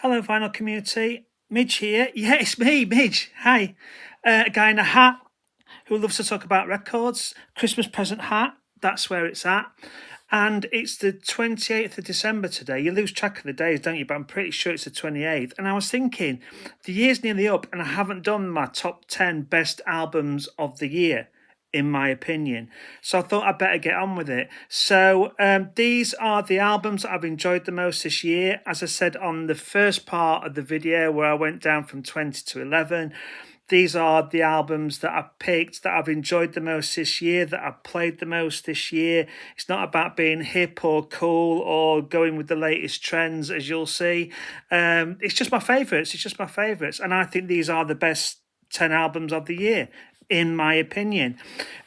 Hello, vinyl community. Midge here. Yeah, it's me, Midge. Hi. A guy in a hat who loves to talk about records. Christmas present hat. That's where it's at. And it's the 28th of December today. You lose track of the days, don't you? But I'm pretty sure it's the 28th. And I was thinking, the year's nearly up, and I haven't done my top 10 best albums of the year, in my opinion. So I thought I'd better get on with it. So these are the albums that I've enjoyed the most this year. As I said on the first part of the video where I went down from 20 to 11, these are the albums that I've picked that I've enjoyed the most this year, that I've played the most this year. It's not about being hip or cool or going with the latest trends, as you'll see. It's just my favourites. It's just my favourites. And I think these are the best 10 albums of the year, in my opinion.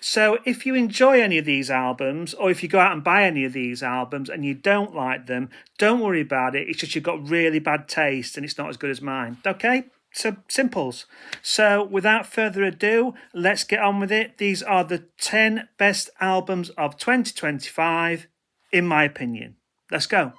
So if you enjoy any of these albums, or if you go out and buy any of these albums and you don't like them, don't worry about it. It's just you've got really bad taste and it's not as good as mine. Okay? So simples. So without further ado, let's get on with it. These are the 10 best albums of 2025, in my opinion. Let's go.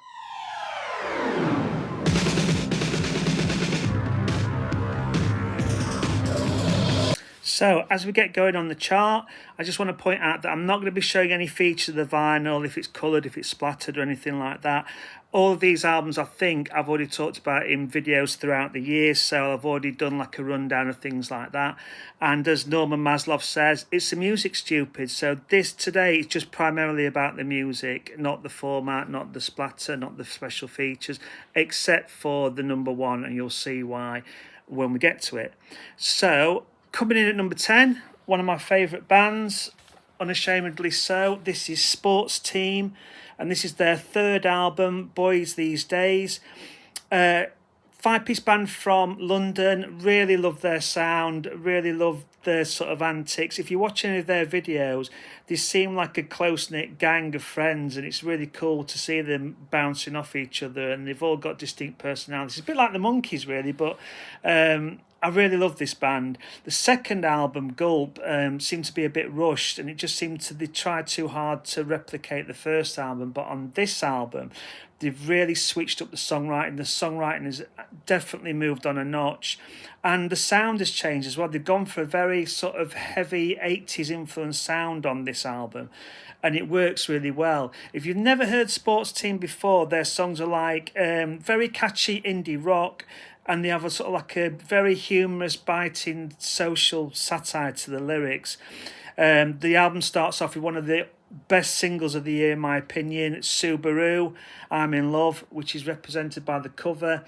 So as we get going on the chart, I just want to point out that I'm not going to be showing any features of the vinyl, if it's coloured, if it's splattered or anything like that. All of these albums, I think, I've already talked about in videos throughout the year, so I've already done like a rundown of things like that. And as Norman Maslow says, it's the music, stupid. So this today is just primarily about the music, not the format, not the splatter, not the special features, except for the number one, and you'll see why when we get to it. So coming in at number 10, one of my favourite bands, unashamedly so. This is Sports Team, and this is their third album, Boys These Days. Five-piece band from London. Really love their sound, really love their sort of antics. If you watch any of their videos, they seem like a close-knit gang of friends, and it's really cool to see them bouncing off each other, and they've all got distinct personalities. It's a bit like the Monkees, really, but I really love this band. The second album, Gulp, seemed to be a bit rushed, and it just seemed to they tried too hard to replicate the first album. But on this album, they've really switched up the songwriting. The songwriting has definitely moved on a notch, and the sound has changed as well. They've gone for a very sort of heavy 80s influence sound on this album, and it works really well. If you've never heard Sports Team before, their songs are like very catchy indie rock, and they have a sort of like a very humorous, biting social satire to the lyrics. The album starts off with one of the best singles of the year, in my opinion, Subaru, I'm in Love, which is represented by the cover.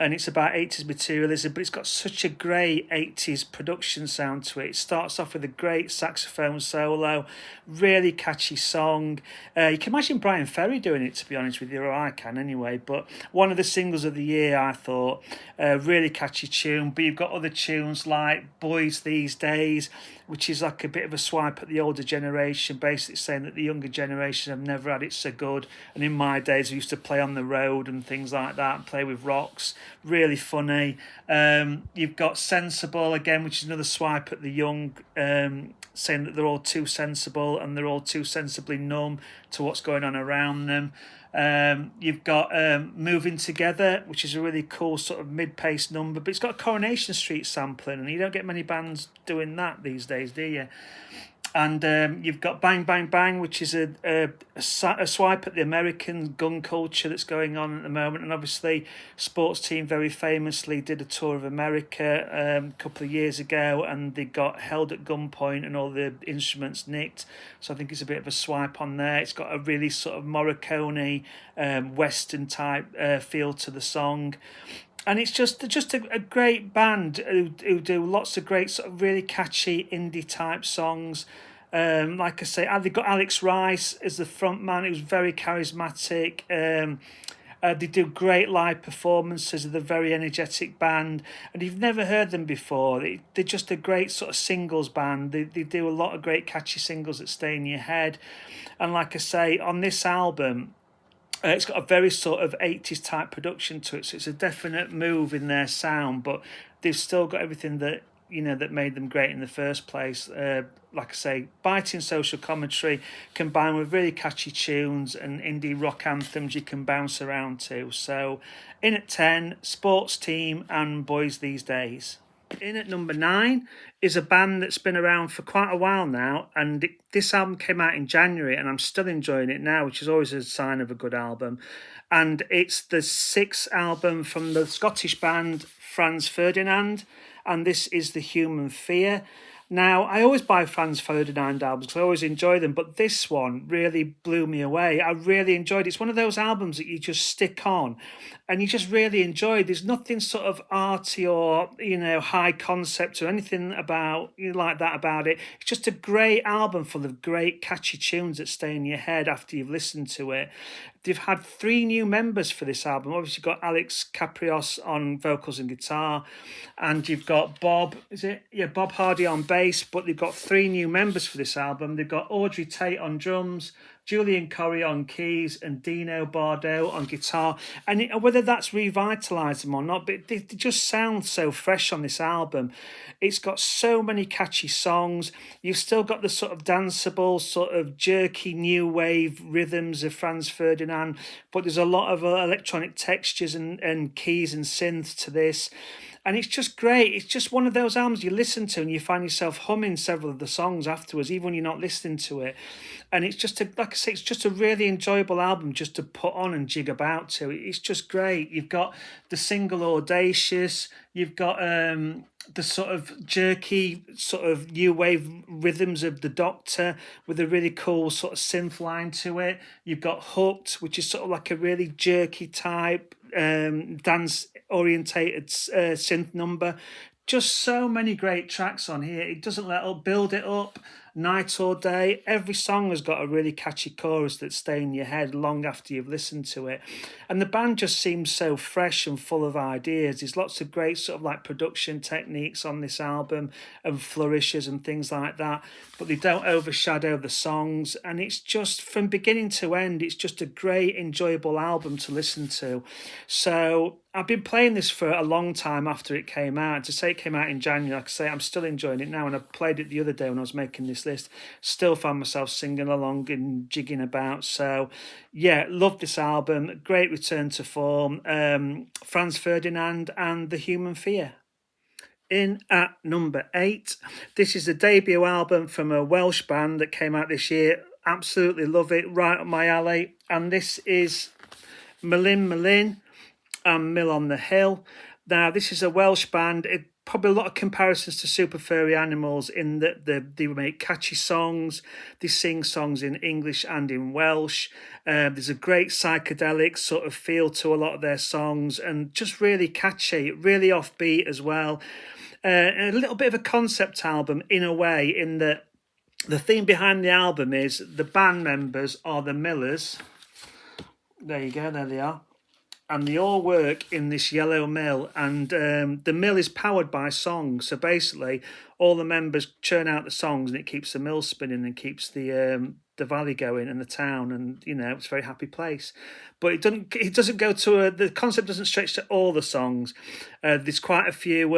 And it's about 80s materialism, but it's got such a great 80s production sound to it. It starts off with a great saxophone solo, really catchy song. You can imagine Brian Ferry doing it, to be honest with you, or I can anyway. But one of the singles of the year, I thought. Really catchy tune. But you've got other tunes like Boys These Days, which is like a bit of a swipe at the older generation, basically saying that the younger generation have never had it so good. And in my days, I used to play on the road and things like that, and play with rocks. Really funny. You've got Sensible again, which is another swipe at the young, saying that they're all too sensible and they're all too sensibly numb to what's going on around them. You've got Moving Together, which is a really cool sort of mid-paced number, but it's got a Coronation Street sampling, and you don't get many bands doing that these days, do you? And you've got Bang Bang Bang, which is a swipe at the American gun culture that's going on at the moment. And obviously, Sports Team very famously did a tour of America a couple of years ago, and they got held at gunpoint and all the instruments nicked. So I think it's a bit of a swipe on there. It's got a really sort of Morricone, Western type feel to the song. And it's just a great band who do lots of great sort of really catchy indie type songs. Like I say, they've got Alex Rice as the front man, who's very charismatic. They do great live performances of the very energetic band. And if you've never heard them before, they're just a great sort of singles band. They do a lot of great catchy singles that stay in your head. And like I say, on this album, it's got a very sort of 80s type production to it, so it's a definite move in their sound, but they've still got everything that that made them great in the first place. Like I say, biting social commentary combined with really catchy tunes and indie rock anthems you can bounce around to. So in at 10, Sports Team and Boys These Days. In at number 9 is a band that's been around for quite a while now, and this album came out in January, and I'm still enjoying it now, which is always a sign of a good album. And it's the 6th album from the Scottish band Franz Ferdinand, and this is The Human Fear. Now, I always buy Franz Ferdinand albums because I always enjoy them, but this one really blew me away. I really enjoyed it. It's one of those albums that you just stick on and you just really enjoy. There's nothing sort of arty or, high concept or anything about like that about it. It's just a great album full of great catchy tunes that stay in your head after you've listened to it. They've had 3 new members for this album. Obviously, you've got Alex Caprios on vocals and guitar, and you've got Bob Hardy on bass, but they've got 3 new members for this album. They've got Audrey Tate on drums, Julian Corrie on keys, and Dino Bardo on guitar. And whether that's revitalised them or not, but they just sound so fresh on this album. It's got so many catchy songs. You've still got the sort of danceable, sort of jerky new wave rhythms of Franz Ferdinand, but there's a lot of electronic textures and keys and synths to this. And it's just great. It's just one of those albums you listen to and you find yourself humming several of the songs afterwards, even when you're not listening to it. And it's just, like I say, it's just a really enjoyable album just to put on and jig about to. It's just great. You've got the single Audacious. You've got the sort of jerky, sort of new wave rhythms of The Doctor with a really cool sort of synth line to it. You've got Hooked, which is sort of like a really jerky type dance orientated synth number. Just so many great tracks on here. It doesn't let up, build it up night or day. Every song has got a really catchy chorus that stay in your head long after you've listened to it. And the band just seems so fresh and full of ideas. There's lots of great sort of like production techniques on this album and flourishes and things like that, but they don't overshadow the songs. And it's just, from beginning to end, it's just a great, enjoyable album to listen to. So I've been playing this for a long time after it came out. To say it came out in January, like I say, I'm still enjoying it now. And I played it the other day when I was making this list. Still found myself singing along and jigging about. So, yeah, love this album. Great return to form. Franz Ferdinand and The Human Fear. In at number 8, this is the debut album from a Welsh band that came out this year. Absolutely love it. Right up my alley. And this is Melin and Mill on the Hill. Now, this is a Welsh band. Probably a lot of comparisons to Super Furry Animals in that they make catchy songs. They sing songs in English and in Welsh. There's a great psychedelic sort of feel to a lot of their songs and just really catchy, really offbeat as well. And a little bit of a concept album in a way, in that the theme behind the album is the band members are the millers. There you go, there they are. And they all work in this yellow mill, and the mill is powered by songs. So basically, all the members churn out the songs, and it keeps the mill spinning and keeps the valley going and the town, and it's a very happy place. But it doesn't go to the concept doesn't stretch to all the songs. There's quite a few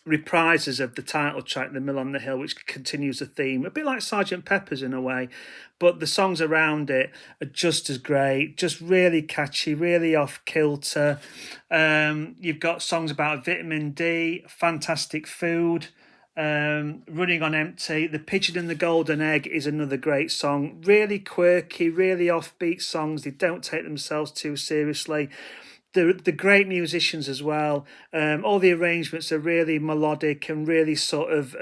reprises of the title track, The Mill on the Hill, which continues the theme, a bit like Sergeant Pepper's in a way, but the songs around it are just as great, just really catchy, really off kilter. You've got songs about vitamin D, fantastic food, Running on Empty. The Pigeon and the Golden Egg is another great song, really quirky, really offbeat songs. They don't take themselves too seriously. The great musicians as well. All the arrangements are really melodic and really sort of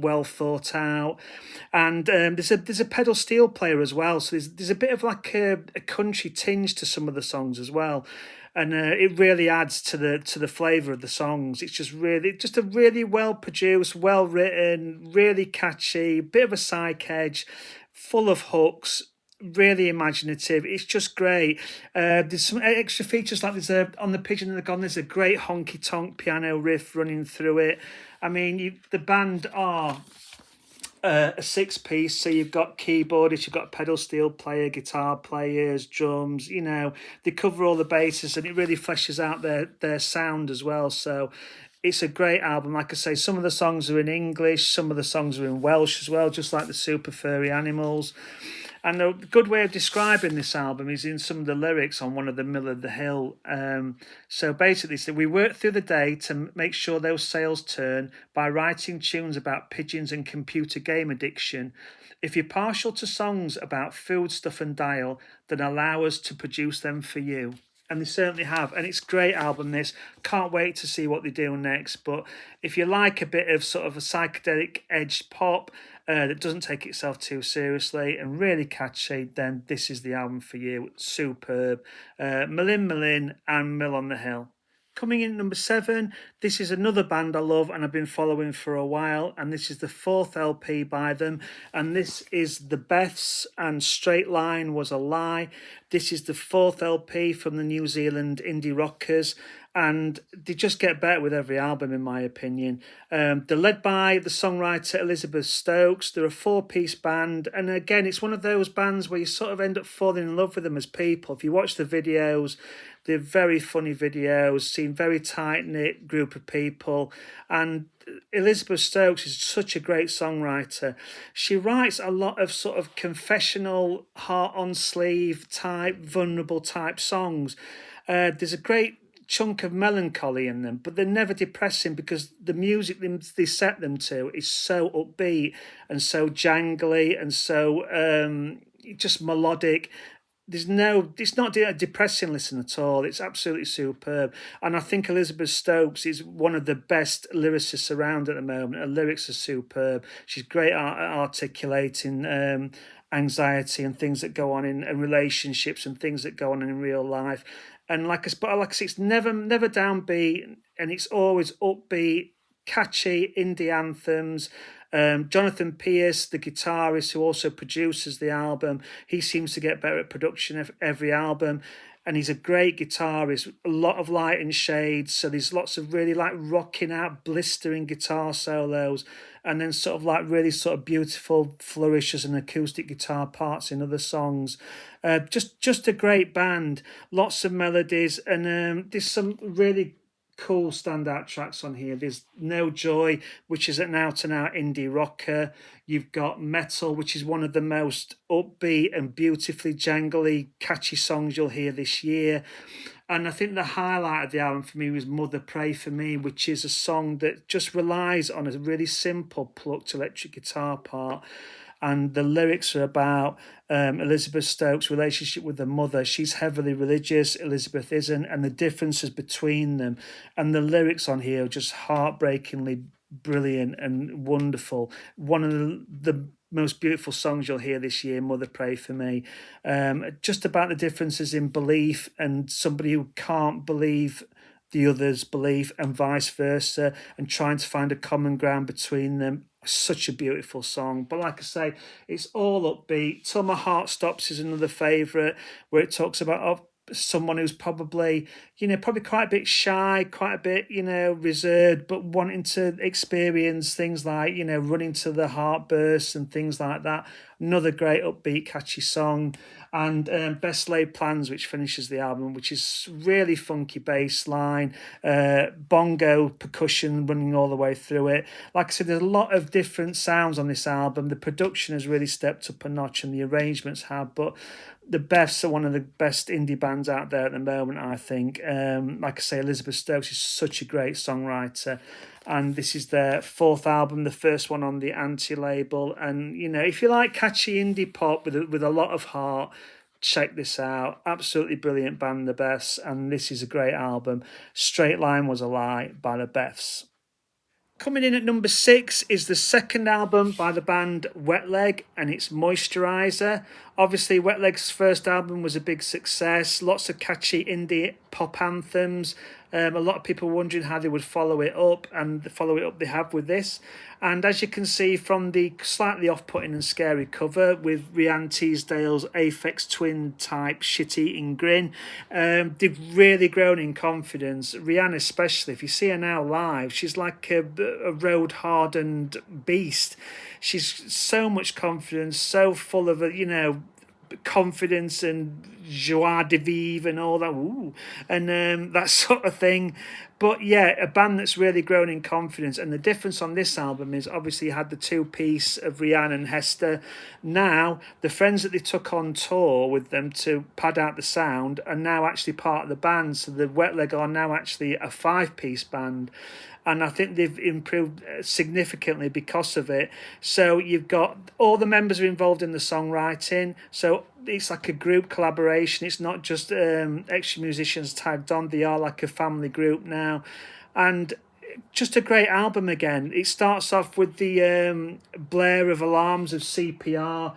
well thought out. And there's a pedal steel player as well. So there's a bit of like a country tinge to some of the songs as well. And it really adds to the flavour of the songs. It's just a really well produced, well written, really catchy, bit of a psych edge, full of hooks. Really imaginative. It's just great. There's some extra features, like on the Pigeon and the Golden, there's a great honky tonk piano riff running through it. I mean, the band are a 6-piece, so you've got keyboardists, you've got pedal steel player, guitar players, drums. They cover all the bases, and it really fleshes out their sound as well. So It's a great album. Like I say, some of the songs are in English, some of the songs are in Welsh as well, just like the Super Furry Animals. And a good way of describing this album is in some of the lyrics on one of the Middle of the Hill. So basically, we work through the day to make sure those sales turn by writing tunes about pigeons and computer game addiction. If you're partial to songs about food stuff and dial, then allow us to produce them for you. And they certainly have, and it's a great album. This, can't wait to see what they do next. But if you like a bit of sort of a psychedelic edged pop that doesn't take itself too seriously and really catchy, then this is the album for you. Superb. Melin and Mill on the Hill. Coming in at number 7, this is another band I love and I've been following for a while, and this is the 4th LP by them, and this is the Beths and Straight Line Was a Lie. This is the 4th LP from the New Zealand indie rockers, and they just get better with every album, in my opinion. They're led by the songwriter Elizabeth Stokes. They're a 4-piece band, and again, it's one of those bands where you sort of end up falling in love with them as people. If you watch the videos, they're very funny videos, seem very tight-knit group of people, and Elizabeth Stokes is such a great songwriter. She writes a lot of sort of confessional, heart-on-sleeve type, vulnerable type songs. There's a great chunk of melancholy in them, but they're never depressing because the music they set them to is so upbeat and so jangly and so just melodic. It's not a depressing listen at all. It's absolutely superb. And I think Elizabeth Stokes is one of the best lyricists around at the moment. Her lyrics are superb. She's great at articulating anxiety and things that go on in relationships and things that go on in real life. And like I say, it's never downbeat, and it's always upbeat, catchy indie anthems. Jonathan Pierce, the guitarist who also produces the album, he seems to get better at production every album, and he's a great guitarist. A lot of light and shades, so there's lots of really like rocking out, blistering guitar solos, and then sort of like really sort of beautiful flourishes and acoustic guitar parts in other songs. Just a great band, lots of melodies, and there's some really cool standout tracks on here. There's No Joy, which is an out-and-out indie rocker. You've got Metal, which is one of the most upbeat and beautifully jangly, catchy songs you'll hear this year. And I think the highlight of the album for me was Mother Pray For Me, which is a song that just relies on a really simple plucked electric guitar part. And the lyrics are about Elizabeth Stokes' relationship with her mother. She's heavily religious, Elizabeth isn't, and the differences between them. And the lyrics on here are just heartbreakingly brilliant and wonderful. One of the most beautiful songs you'll hear this year, Mother Pray For Me. Just about the differences in belief and somebody who can't believe the other's belief and vice versa, and trying to find a common ground between them. Such a beautiful song. But like I say, it's all upbeat. Till My Heart Stops is another favourite, where it talks about someone who's probably quite a bit shy, quite a bit, reserved, but wanting to experience things like, running to the heartbursts and things like that. Another great upbeat, catchy song. And Best Laid Plans, which finishes the album, which is really funky bass line, bongo percussion running all the way through it. Like I said, there's a lot of different sounds on this album. The production has really stepped up a notch, and the arrangements have, but the Beths are one of the best indie bands out there at the moment, I think. Like I say, Elizabeth Stokes is such a great songwriter, and this is their 4th album, the first one on the Anti label. And if you like catchy indie pop with a lot of heart, check this out. Absolutely brilliant band, the Beths, and this is a great album. Straight Line Was a Lie by the Beths. Coming in at number 6 is the 2nd album by the band Wet Leg, and it's Moisturiser. Obviously, Wet Leg's first album was a big success. Lots of catchy indie pop anthems. A lot of people wondering how they would follow it up, and the follow it up they have with this. And as you can see from the slightly off-putting and scary cover with Rhiannon Teasdale's Aphex Twin type shit-eating grin, they've really grown in confidence. Rhiannon especially, if you see her now live, she's like a road-hardened beast. She's so much confidence, so full of, confidence and joie de vivre and all that, ooh, and that sort of thing. But yeah, a band that's really grown in confidence. And the difference on this album is obviously you had the two-piece of Rihanna and Hester. Now the friends that they took on tour with them to pad out the sound are now actually part of the band. So the Wet Leg are now actually a five-piece band. And I think they've improved significantly because of it. So you've got all the members are involved in the songwriting. So it's like a group collaboration. It's not just extra musicians tagged on. They are like a family group now. And just a great album again. It starts off with the blare of alarms of CPR.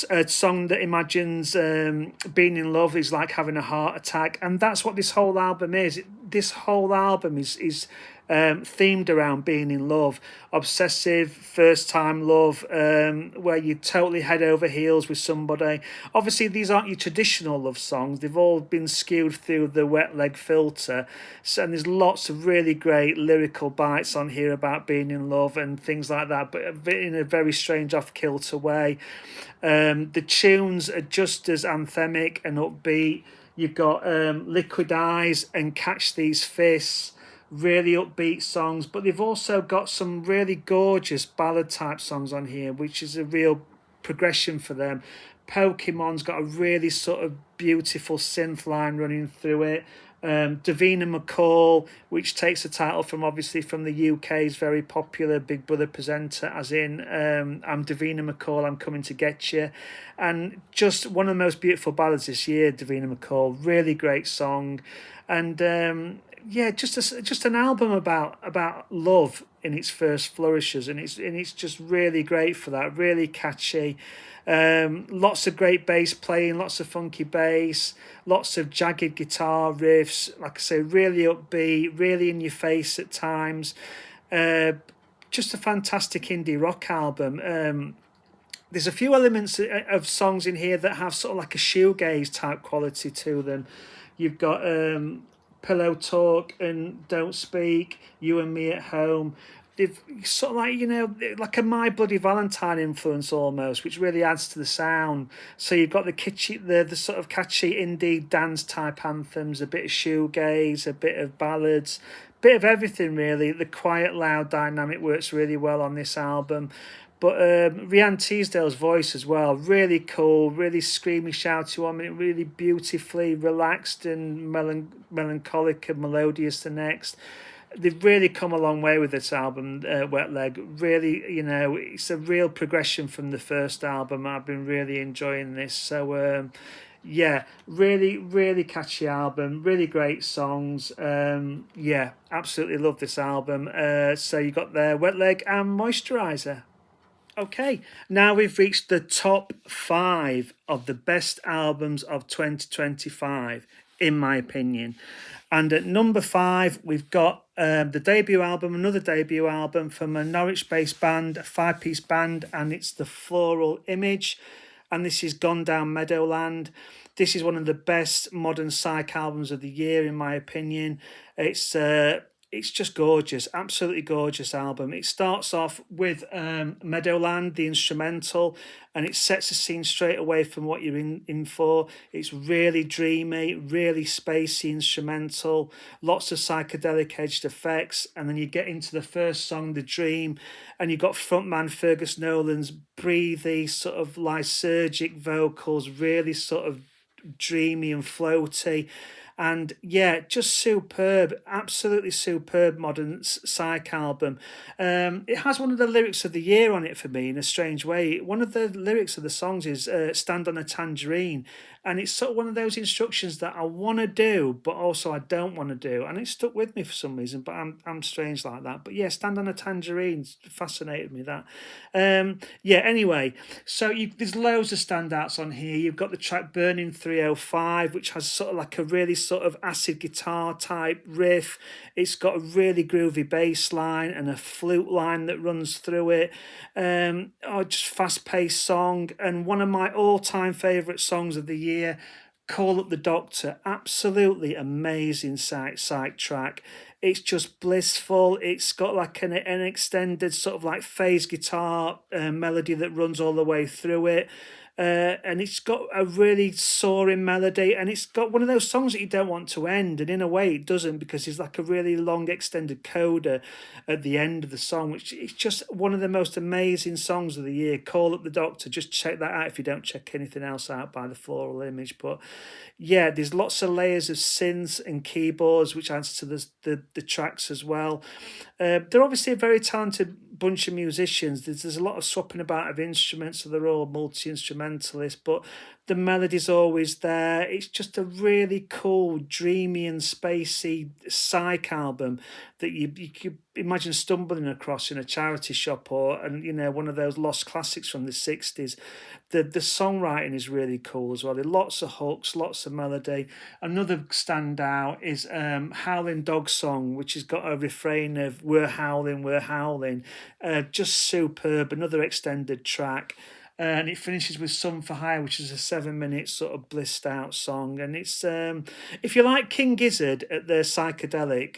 A song that imagines being in love is like having a heart attack, and that's what this whole album is. This whole album is themed around being in love, obsessive first time love, where you totally head over heels with somebody. Obviously these aren't your traditional love songs, they've all been skewed through the Wet Leg filter, so, and there's lots of really great lyrical bites on here about being in love and things like that, but in a very strange off-kilter way. The tunes are just as anthemic and upbeat. You've got Liquid Eyes and Catch These Fists, really upbeat songs, but they've also got some really gorgeous ballad type songs on here, which is a real progression for them. Pokemon's got a really sort of beautiful synth line running through it. Davina McCall, which takes the title from obviously from the UK's very popular Big Brother presenter, as in I'm Davina McCall, I'm coming to get you. And just one of the most beautiful ballads this year, Davina McCall, really great song. And yeah, just an album about love in its first flourishes, and it's just really great for that, really catchy. Lots of great bass playing, lots of funky bass, lots of jagged guitar riffs, like I say, really upbeat, really in your face at times. Just a fantastic indie rock album. There's a few elements of songs in here that have sort of like a shoegaze type quality to them. You've got Pillow Talk and Don't Speak, You and Me at Home. They've sort of like, you know, like a My Bloody Valentine influence almost, which really adds to the sound. So you've got the kitschy, the sort of catchy indie dance type anthems, a bit of shoegaze, a bit of ballads, bit of everything really. The quiet, loud dynamic works really well on this album. But Rhiannon Teasdale's voice as well, really cool, really screamy, shouty woman, really beautifully relaxed and melancholic and melodious the next. They've really come a long way with this album, Wet Leg. Really, you know, it's a real progression from the first album. I've been really enjoying this. So, yeah, really, really catchy album. Really great songs. Yeah, absolutely love this album. So you got there Wet Leg and Moisturiser. Okay, now we've reached the top 5 of the best albums of 2025, in my opinion. And at number 5, we've got the debut album, another debut album from a Norwich-based band, a 5-piece band, and it's the Floral Image. And this is Gone Down Meadowland. This is one of the best modern psych albums of the year, in my opinion. It's just gorgeous, absolutely gorgeous album. It starts off with Meadowland, the instrumental, and it sets the scene straight away from what you're in for. It's really dreamy, really spacey instrumental, lots of psychedelic edged effects, and then you get into the first song, The Dream, and you've got frontman Fergus Nolan's breathy, sort of lysergic vocals, really sort of dreamy and floaty. And yeah, just superb, absolutely superb modern psych album. It has one of the lyrics of the year on it for me in a strange way. One of the lyrics of the songs is Stand on a Tangerine. And it's sort of one of those instructions that I want to do, but also I don't want to do. And it stuck with me for some reason, but I'm strange like that. But yeah, Stand on a Tangerine fascinated me, that. Yeah, anyway, so there's loads of standouts on here. You've got the track Burning 305, which has sort of like a really sort of acid guitar type riff. It's got a really groovy bass line and a flute line that runs through it. Just fast-paced song, and one of my all-time favourite songs of the year, Call Up the Doctor. Absolutely amazing psych track. It's just blissful. It's got like an extended sort of like phase guitar melody that runs all the way through it. and it's got a really soaring melody, and it's got one of those songs that you don't want to end, and in a way it doesn't, because it's like a really long extended coda at the end of the song, which is just one of the most amazing songs of the year. Call Up the Doctor, just check that out if you don't check anything else out by the Floral Image. But yeah, there's lots of layers of synths and keyboards, which adds to the tracks as well. They're obviously a very talented bunch of musicians. There's a lot of swapping about of instruments, so they're all multi-instrumentalists, but the melody's always there. It's just a really cool, dreamy and spacey psych album that you could imagine stumbling across in a charity shop, or one of those lost classics from the 60s. The songwriting is really cool as well. There are lots of hooks, lots of melody. Another standout is Howling Dog Song, which has got a refrain of "We're howling, we're howling." Just superb. Another extended track. And it finishes with "Some for Hire," which is a 7-minute sort of blissed out song. And it's if you like King Gizzard at the psychedelic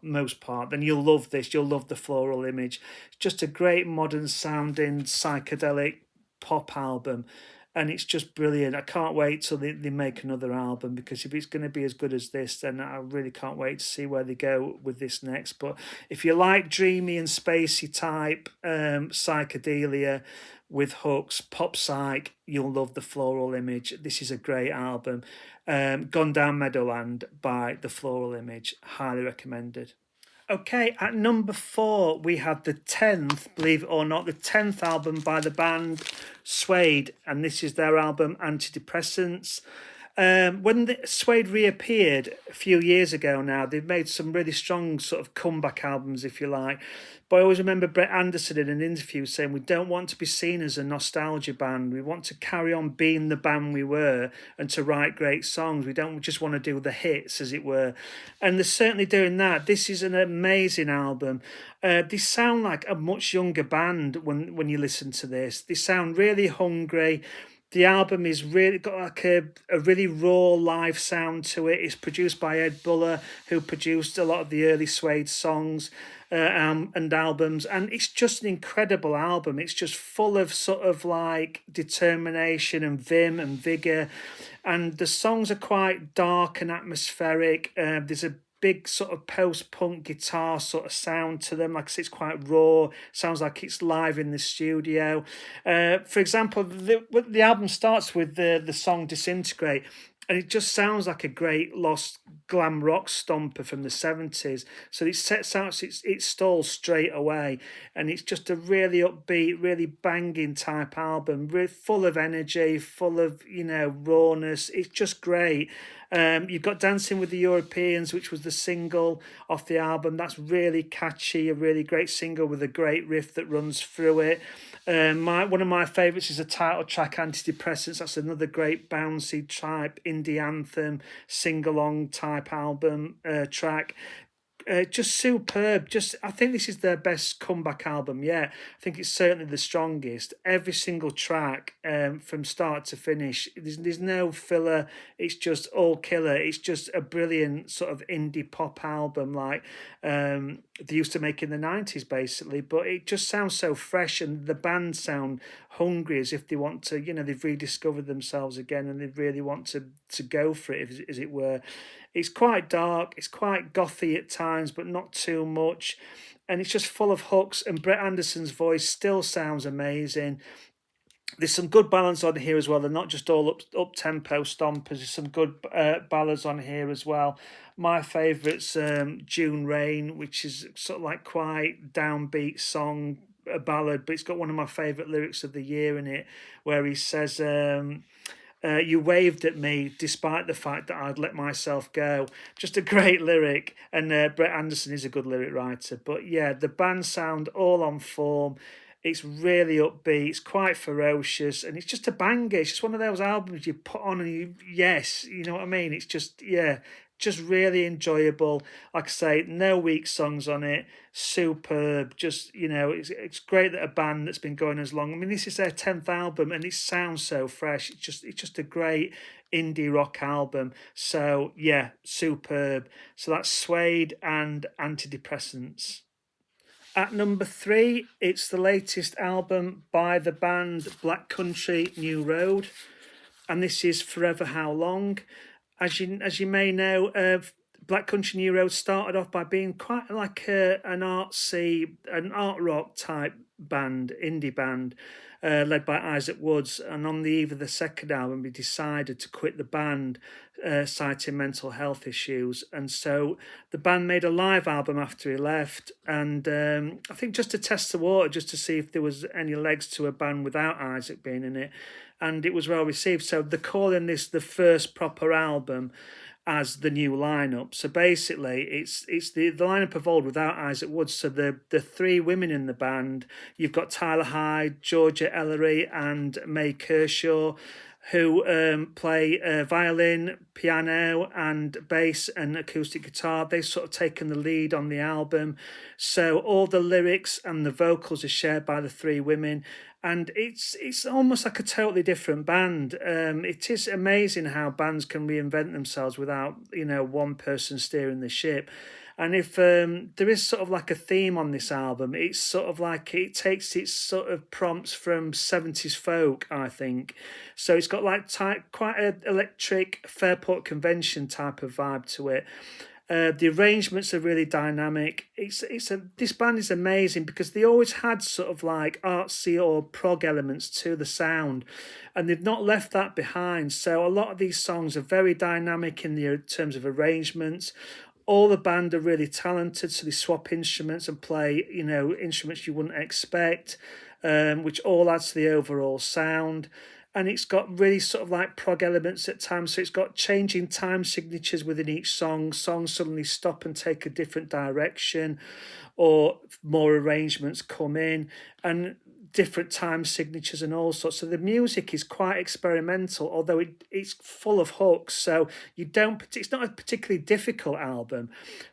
most part, then you'll love this. You'll love the Floral Image. It's just a great modern sounding psychedelic pop album, and it's just brilliant. I can't wait till they make another album, because if it's going to be as good as this, then I really can't wait to see where they go with this next. But if you like dreamy and spacey type psychedelia with hooks, pop psych, you'll love the Floral Image. This is a great album. Gone Down Meadowland by the Floral Image, highly recommended. Okay, at number 4, we have the 10th, believe it or not, the 10th album by the band Suede, and this is their album Antidepressants. When the Suede reappeared a few years ago now, they've made some really strong sort of comeback albums, if you like. But I always remember Brett Anderson in an interview saying, we don't want to be seen as a nostalgia band. We want to carry on being the band we were and to write great songs. We don't just want to do the hits, as it were. And they're certainly doing that. This is an amazing album. They sound like a much younger band when you listen to this. They sound really hungry. The album is really got like a really raw live sound to it. It's produced by Ed Buller, who produced a lot of the early Suede songs and albums. And it's just an incredible album. It's just full of sort of like determination and vim and vigor. And the songs are quite dark and atmospheric. There's a big sort of post-punk guitar sort of sound to them. Like I say, it's quite raw. Sounds like it's live in the studio. For example, the album starts with the song Disintegrate, and it just sounds like a great lost glam rock stomper from the 70s. So it sets out its stall straight away, and it's just a really upbeat, really banging type album, really full of energy, full of rawness. It's just great. You've got Dancing with the Europeans, which was the single off the album. That's really catchy, a really great single with a great riff that runs through it. One of my favourites is the title track, Antidepressants. That's another great bouncy type indie anthem, sing-along type album track. Just superb. I think this is their best comeback album yet. I think it's certainly the strongest. Every single track, from start to finish, there's no filler. It's just all killer. It's just a brilliant sort of indie pop album, like they used to make in the 90s, basically. But it just sounds so fresh, and the band sound hungry, as if they want to. They've rediscovered themselves again, and they really want to go for it, as it were. It's quite dark, it's quite gothy at times, but not too much. And it's just full of hooks, and Brett Anderson's voice still sounds amazing. There's some good ballads on here as well. They're not just all up tempo stompers. There's some good ballads on here as well. My favourite's June Rain, which is sort of like quite downbeat song, a ballad, but it's got one of my favourite lyrics of the year in it, where he says, you waved at me despite the fact that I'd let myself go. Just a great lyric, and Brett Anderson is a good lyric writer. But yeah, the band sound all on form. It's really upbeat, it's quite ferocious, and it's just a banger. It's just one of those albums you put on and you know what I mean? It's just really enjoyable. Like I say, no weak songs on it. Superb. Just, it's great that a band that's been going as long. I mean, this is their 10th album, and it sounds so fresh. It's just a great indie rock album. So yeah, superb. So that's Suede and Antidepressants. At number 3, it's the latest album by the band Black Country New Road, and this is Forever How Long. As you may know, Black Country New Road started off by being quite like an art rock type band, indie band, led by Isaac Woods. And on the eve of the second album, he decided to quit the band, citing mental health issues. And so the band made a live album after he left. And I think just to test the water, just to see if there was any legs to a band without Isaac being in it. And it was well received. So they're calling this the first proper album as the new lineup. So basically, it's the lineup of old without Isaac Woods. So the 3 women in the band, you've got Tyler Hyde, Georgia Ellery, and May Kershaw, who play violin, piano, and bass and acoustic guitar. They've sort of taken the lead on the album. So all the lyrics and the vocals are shared by the 3 women. And it's almost like a totally different band. It is amazing how bands can reinvent themselves without, one person steering the ship. And if there is sort of like a theme on this album, it's sort of like it takes its sort of prompts from 70s folk, I think. So it's got like quite an electric Fairport Convention type of vibe to it. The arrangements are really dynamic. This band is amazing because they always had sort of like artsy or prog elements to the sound, and they've not left that behind. So a lot of these songs are very dynamic in the terms of arrangements. All the band are really talented, so they swap instruments and play, instruments you wouldn't expect, which all adds to the overall sound. And it's got really sort of like prog elements at times. So it's got changing time signatures within each song. Songs suddenly stop and take a different direction, or more arrangements come in, and different time signatures and all sorts. So the music is quite experimental, although it's full of hooks. So it's not a particularly difficult album.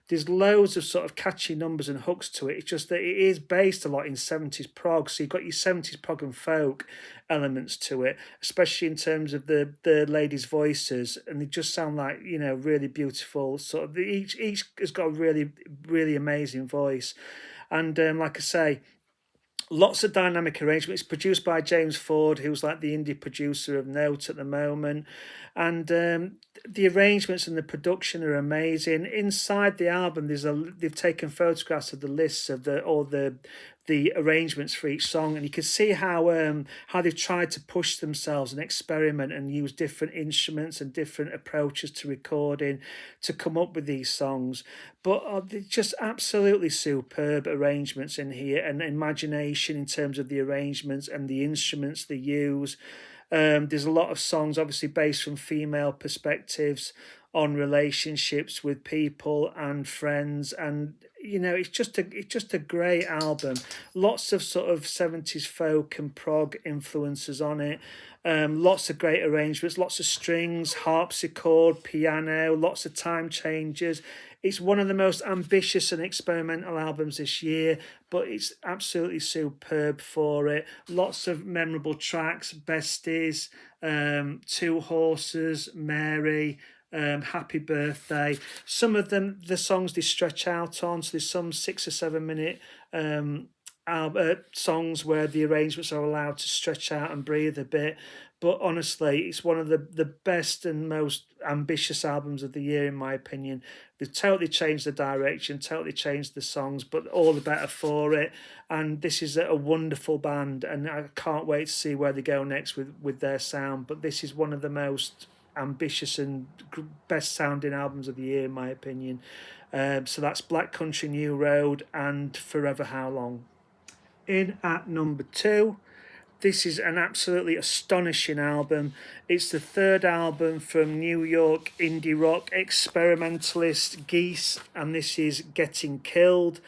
There's loads of sort of catchy numbers and hooks to it. It's just that it is based a lot in 70s prog. So you've got your 70s prog and folk elements to it, especially in terms of the ladies' voices, and they just sound like, really beautiful. Sort of each has got a really, really amazing voice. And like I say, lots of dynamic arrangements. It's produced by James Ford, who's like the indie producer of note at the moment. And the arrangements and the production are amazing. Inside the album, they've taken photographs of the lists of all the arrangements for each song, and you can see how they've tried to push themselves and experiment and use different instruments and different approaches to recording to come up with these songs. But they're just absolutely superb arrangements in here, and imagination in terms of the arrangements and the instruments they use. There's a lot of songs obviously based from female perspectives on relationships with people and friends, and it's just a great album. Lots of sort of 70s folk and prog influences on it. Lots of great arrangements, lots of strings, harpsichord, piano, lots of time changes. It's one of the most ambitious and experimental albums this year, but it's absolutely superb for it. Lots of memorable tracks: Besties, Two Horses, Mary, Happy Birthday. Some of them, the songs they stretch out on, so there's some 6 or 7 minute songs where the arrangements are allowed to stretch out and breathe a bit. But honestly, it's one of the best and most ambitious albums of the year, in my opinion. They've totally changed the direction, totally changed the songs, but all the better for it. And this is a wonderful band, and I can't wait to see where they go next with their sound. But this is one of the most ambitious and best sounding albums of the year, in my opinion. So that's Black Country New Road and Forever How Long. In at number 2, this is an absolutely astonishing album. It's the 3rd album from New York indie rock experimentalist Geese, and this is Getting Killed.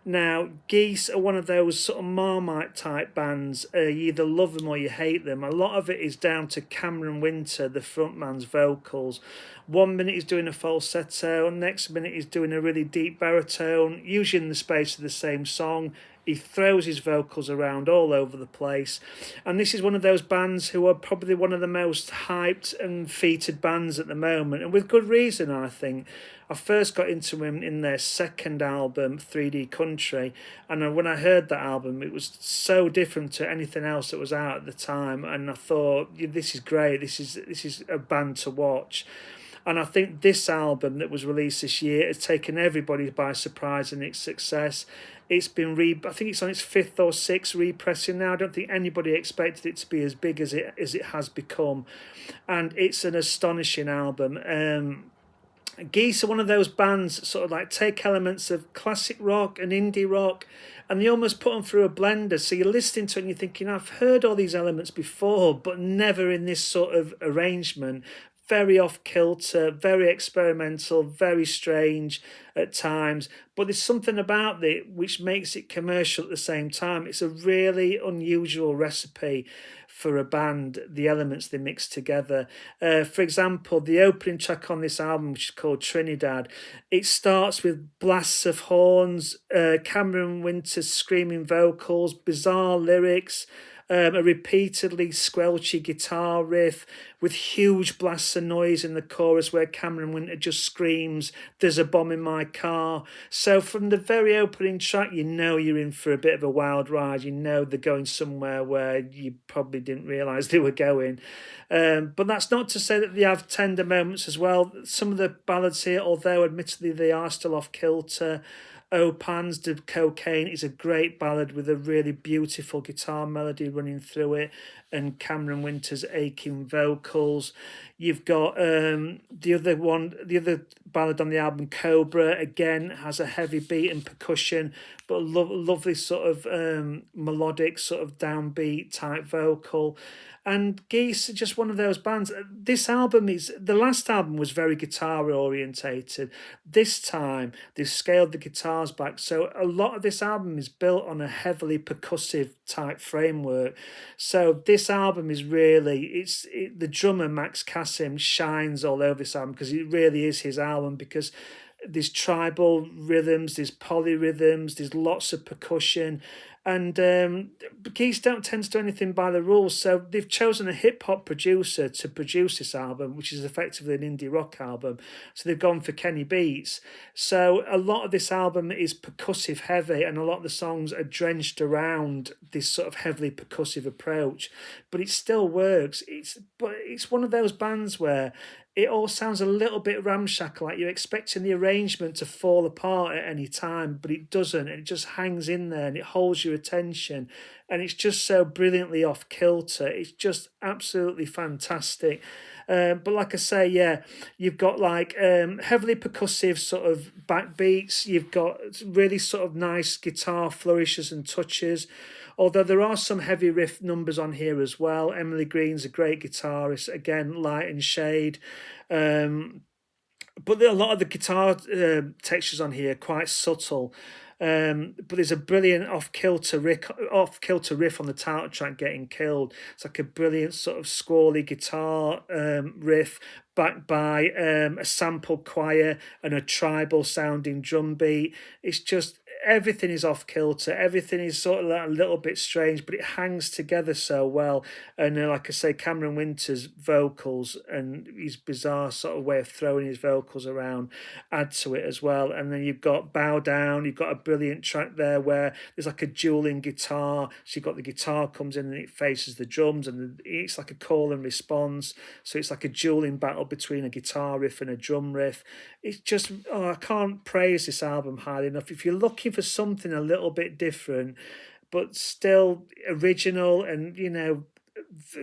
Now, Geese are one of those sort of Marmite type bands. You either love them or you hate them. A lot of it is down to Cameron Winter, the frontman's vocals. 1 minute he's doing a falsetto, and next minute he's doing a really deep baritone, usually in the space of the same song. He throws his vocals around all over the place. And this is one of those bands who are probably one of the most hyped and featured bands at the moment, and with good reason, I think. I first got into him in their second album, 3D Country, and when I heard that album, it was so different to anything else that was out at the time, and I thought, this is great, this is a band to watch. And I think this album that was released this year has taken everybody by surprise in its success. It's been I think it's on its 5th or 6th repressing now. I don't think anybody expected it to be as big as it has become, and it's an astonishing album. Geese are one of those bands sort of like take elements of classic rock and indie rock, and they almost put them through a blender. So you're listening to it and you're thinking, I've heard all these elements before, but never in this sort of arrangement. Very off kilter, very experimental, very strange at times, but there's something about it which makes it commercial at the same time. It's a really unusual recipe for a band, the elements they mix together. For example, the opening track on this album, which is called Trinidad, it starts with blasts of horns, Cameron Winter's screaming vocals, bizarre lyrics, a repeatedly squelchy guitar riff with huge blasts of noise in the chorus where Cameron Winter just screams, "There's a bomb in my car." So from the very opening track, you know you're in for a bit of a wild ride. You know they're going somewhere where you probably didn't realise they were going. But that's not to say that they have tender moments as well. Some of the ballads here, although admittedly they are still off kilter, Opans de Cocaine is a great ballad with a really beautiful guitar melody running through it, and Cameron Winter's aching vocals. You've got the other ballad on the album, Cobra, again has a heavy beat and percussion, but a lovely sort of melodic, sort of downbeat type vocal. And Geese are just one of those bands. The last album was very guitar orientated. This time they've scaled the guitars back. So a lot of this album is built on a heavily percussive type framework. So this album is really, the drummer Max Cassim shines all over this album because it really is his album, because there's tribal rhythms, there's polyrhythms, there's lots of percussion, and Geese don't tend to do anything by the rules. So they've chosen a hip hop producer to produce this album, which is effectively an indie rock album. So they've gone for Kenny Beats. So a lot of this album is percussive heavy, and a lot of the songs are drenched around this sort of heavily percussive approach. But it still works. It's one of those bands where it all sounds a little bit ramshackle, like you're expecting the arrangement to fall apart at any time, but it doesn't. It just hangs in there and it holds your attention, and it's just so brilliantly off kilter. It's just absolutely fantastic. But like I say, yeah, you've got like heavily percussive sort of backbeats. You've got really sort of nice guitar flourishes and touches. Although there are some heavy riff numbers on here as well. Emily Green's a great guitarist, again, light and shade. But a lot of the guitar textures on here are quite subtle. But there's a brilliant off-kilter riff on the title track, Getting Killed. It's like a brilliant sort of squally guitar riff backed by a sampled choir and a tribal sounding drum beat. It's just, everything is off kilter, everything is sort of like a little bit strange, but it hangs together so well. And like I say, Cameron Winter's vocals and his bizarre sort of way of throwing his vocals around add to it as well. And then you've got Bow Down, you've got a brilliant track there where there's like a dueling guitar. So you've got the guitar comes in and it faces the drums, and it's like a call and response. So it's like a dueling battle between a guitar riff and a drum riff. It's just, I can't praise this album highly enough. If you're looking for something a little bit different, but still original and,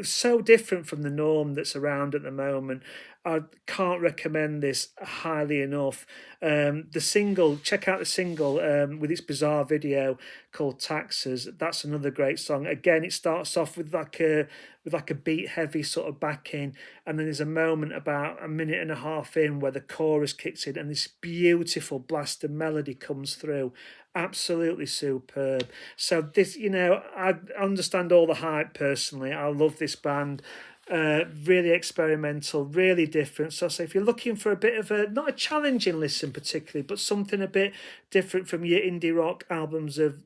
so different from the norm that's around at the moment, I can't recommend this highly enough. Check out the single with its bizarre video called Taxes. That's another great song. Again, it starts off with like a beat heavy sort of backing, and then there's a moment about a minute and a half in where the chorus kicks in and this beautiful blast of melody comes through. Absolutely superb. So this, I understand all the hype personally. I love this band. Really experimental, really different. So if you're looking for a bit of a, not a challenging listen particularly, but something a bit different from your indie rock albums of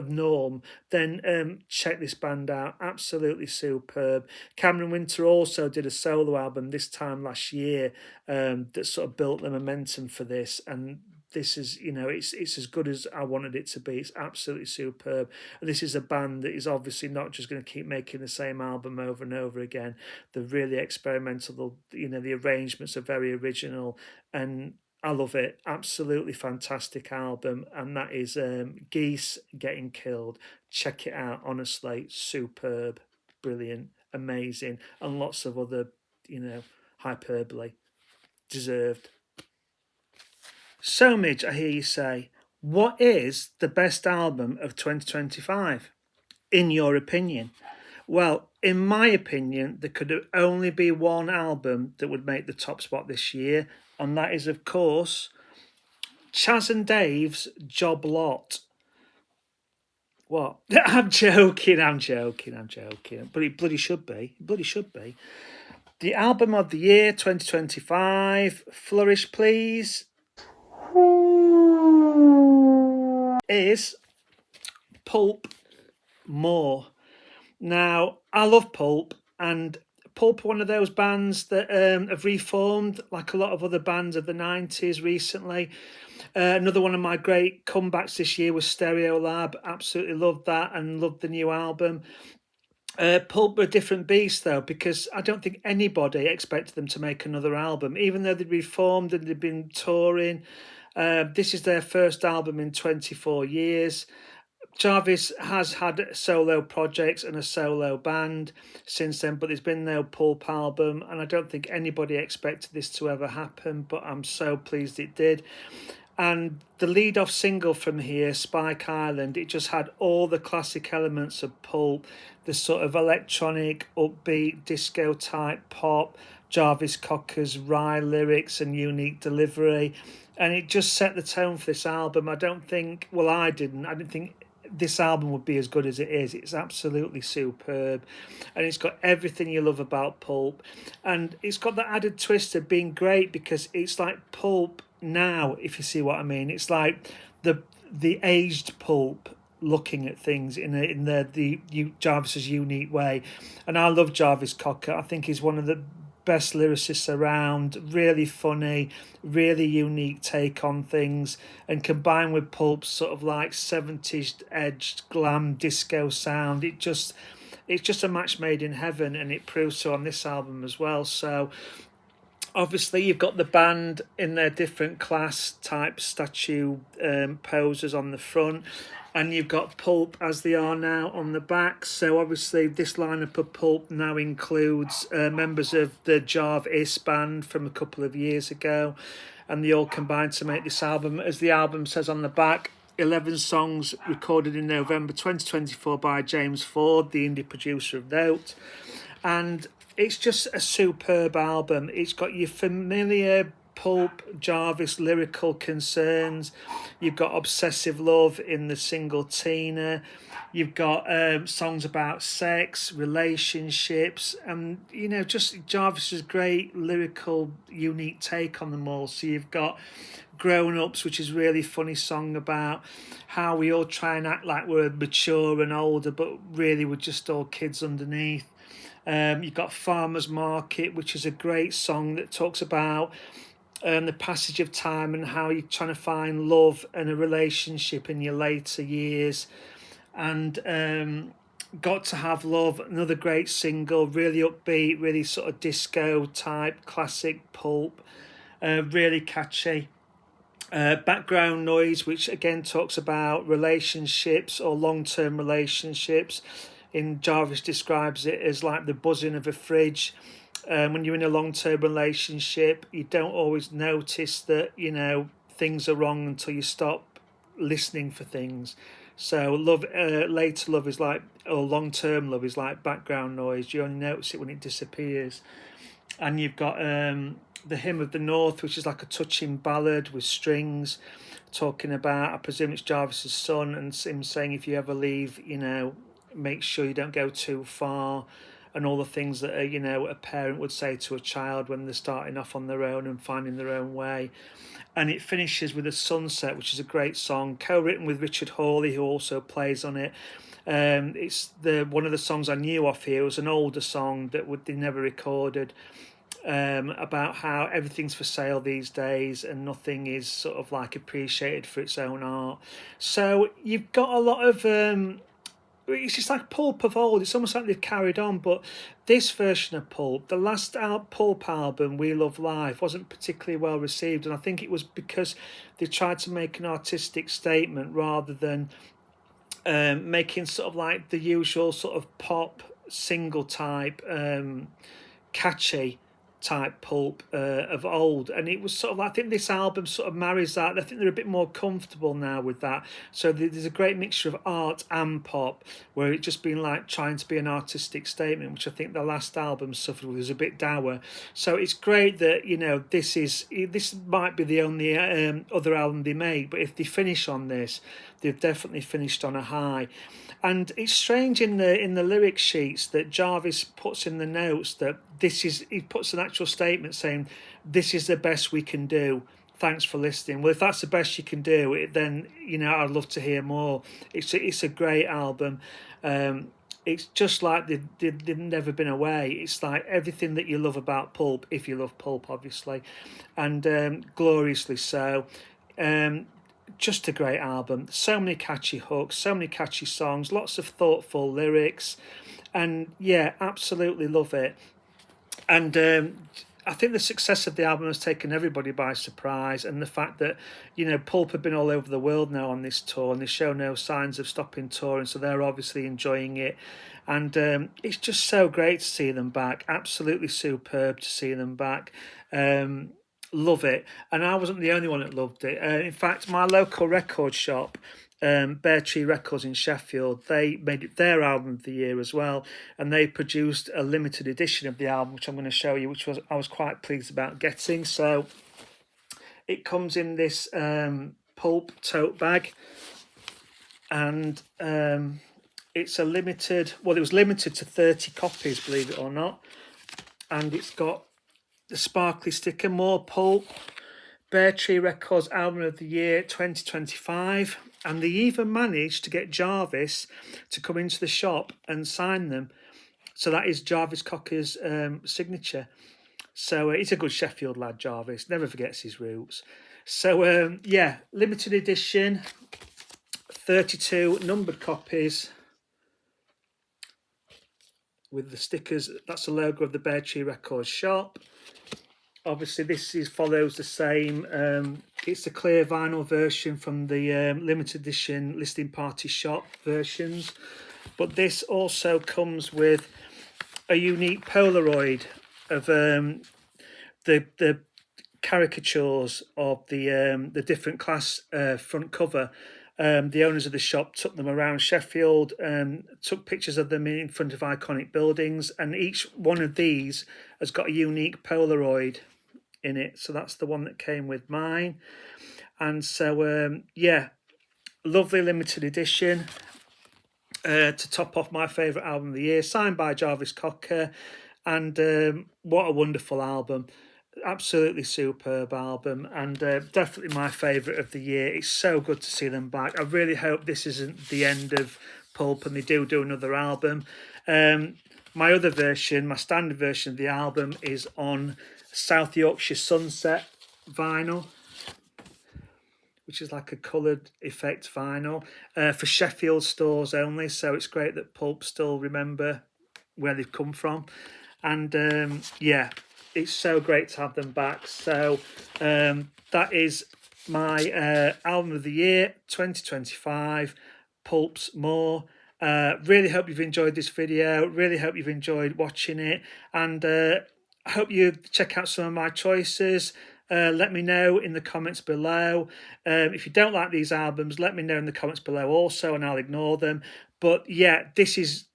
norm, then check this band out. Absolutely superb. Cameron Winter also did a solo album this time last year that sort of built the momentum for this, and this is, it's as good as I wanted it to be. It's absolutely superb. And this is a band that is obviously not just going to keep making the same album over and over again. They're really experimental. The arrangements are very original, and I love it. Absolutely fantastic album. And that is Geese Getting Killed. Check it out. Honestly, superb, brilliant, amazing, and lots of other, hyperbole. Deserved. So, Midge, I hear you say, what is the best album of 2025, in your opinion? Well, in my opinion, there could only be one album that would make the top spot this year, and that is, of course, Chaz and Dave's Job Lot. What? I'm joking. But it bloody should be. The album of the year 2025, Flourish Please, is Pulp More. Now, I love Pulp, and Pulp are one of those bands that have reformed like a lot of other bands of the 90s recently. Another one of my great comebacks this year was Stereolab. Absolutely loved that and loved the new album. Pulp are a different beast though, because I don't think anybody expected them to make another album, even though they'd reformed and they'd been touring. This is their first album in 24 years. Jarvis has had solo projects and a solo band since then, but there's been no Pulp album, and I don't think anybody expected this to ever happen, but I'm so pleased it did. And the lead-off single from here, Spike Island, it just had all the classic elements of Pulp, the sort of electronic, upbeat, disco-type pop, Jarvis Cocker's wry lyrics and unique delivery, and it just set the tone for this album. I didn't think this album would be as good as it is. It's absolutely superb, and it's got everything you love about Pulp, and it's got the added twist of being great because it's like Pulp now, if you see what I mean. It's like the aged Pulp looking at things in the Jarvis's unique way, and I love Jarvis Cocker. I think he's one of the best lyricists around, really funny, really unique take on things, and combined with Pulp's sort of like 70s edged glam disco sound, it's just a match made in heaven, and it proves so on this album as well. So obviously you've got the band in their different class type statue poses on the front, and you've got Pulp as they are now on the back. So obviously this lineup of Pulp now includes members of the Jarvis band from a couple of years ago, and they all combined to make this album. As the album says on the back, 11 songs recorded in November 2024 by James Ford, the indie producer of note, and it's just a superb album. It's got your familiar Pulp Jarvis lyrical concerns. You've got Obsessive Love in the single Tina. You've got songs about sex, relationships, and just Jarvis's great lyrical, unique take on them all. So you've got Grown Ups, which is a really funny song about how we all try and act like we're mature and older, but really we're just all kids underneath. You've got Farmer's Market, which is a great song that talks about the passage of time and how you're trying to find love and a relationship in your later years. And Got to Have Love, another great single, really upbeat, really sort of disco type, classic Pulp, really catchy. Background Noise, which again talks about relationships or long-term relationships. Jarvis describes it as like the buzzing of a fridge. When you're in a long-term relationship, you don't always notice that things are wrong until you stop listening for things. So later love is like, or long-term love is like background noise. You only notice it when it disappears. And you've got the Hymn of the North, which is like a touching ballad with strings, talking about, I presume it's Jarvis's son, and him saying if you ever leave, make sure you don't go too far. and all the things that a parent would say to a child when they're starting off on their own and finding their own way. And it finishes with a sunset, which is a great song, co-written with Richard Hawley, who also plays on it. It's one of the songs I knew off here. It was an older song that they never recorded, about how everything's for sale these days and nothing is sort of like appreciated for its own art. So you've got a lot of it's just like Pulp of old. It's almost like they've carried on, but this version of Pulp, the last Pulp album, We Love Life, wasn't particularly well received, and I think it was because they tried to make an artistic statement rather than making sort of like the usual sort of pop single type catchy type Pulp of old. And it was sort of, I think this album sort of marries that. I think they're a bit more comfortable now with that, so there's a great mixture of art and pop, where it's just been like trying to be an artistic statement, which I think the last album suffered with, was a bit dour. So it's great that this might be the only other album they make, but if they finish on this, they've definitely finished on a high. And it's strange in the lyric sheets that Jarvis puts in the notes that he puts an actual statement saying, "This is the best we can do. Thanks for listening." Well, if that's the best you can do, then I'd love to hear more. It's a great album. It's just like they've never been away. It's like everything that you love about Pulp, if you love Pulp, obviously, and gloriously so. Just a great album. So many catchy hooks, so many catchy songs, lots of thoughtful lyrics, and yeah, absolutely love it. And I think the success of the album has taken everybody by surprise, and the fact that Pulp have been all over the world now on this tour, and they show no signs of stopping touring, so they're obviously enjoying it. And it's just so great to see them back. Absolutely superb to see them back. Love it. And I wasn't the only one that loved it. In fact, my local record shop, Bear Tree Records in Sheffield, they made it their album of the year as well, and they produced a limited edition of the album, which I'm going to show you, which I was quite pleased about getting. So it comes in this Pulp tote bag, and it's a limited, well, it was limited to 30 copies, believe it or not, and it's got the sparkly sticker, more Pulp, Bear Tree Records Album of the Year 2025, and they even managed to get Jarvis to come into the shop and sign them. So that is Jarvis Cocker's signature. So he's a good Sheffield lad, Jarvis, never forgets his roots. So yeah, limited edition, 32 numbered copies with the stickers. That's the logo of the Bear Tree Records shop. Obviously, this follows the same. It's the clear vinyl version from the limited edition Listening Party shop versions, but this also comes with a unique Polaroid of the caricatures of the different class front cover. The owners of the shop took them around Sheffield, took pictures of them in front of iconic buildings, and each one of these has got a unique Polaroid in it. So that's the one that came with mine. And so yeah, lovely limited edition to top off my favourite album of the year, signed by Jarvis Cocker. And what a wonderful album. Absolutely superb album, and definitely my favourite of the year. It's so good to see them back. I really hope this isn't the end of Pulp and they do another album. My other version, my standard version of the album, is on South Yorkshire Sunset vinyl, which is like a coloured effect vinyl for Sheffield stores only. So it's great that Pulp still remember where they've come from. And yeah, it's so great to have them back. So that is my album of the year 2025, Pulp's More. Really hope you've enjoyed this video. Really hope you've enjoyed watching it. And I hope you check out some of my choices. Let me know in the comments below. If you don't like these albums, let me know in the comments below also, and I'll ignore them. But yeah, this is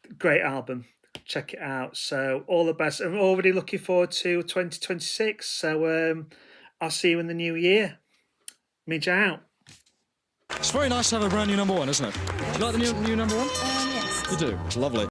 a great album. Check it out. So all the best. I'm already looking forward to 2026. So I'll see you in the new year. Midge out. It's very nice to have a brand new number one, isn't it? Do you like the new number one? Yes. You do? It's lovely.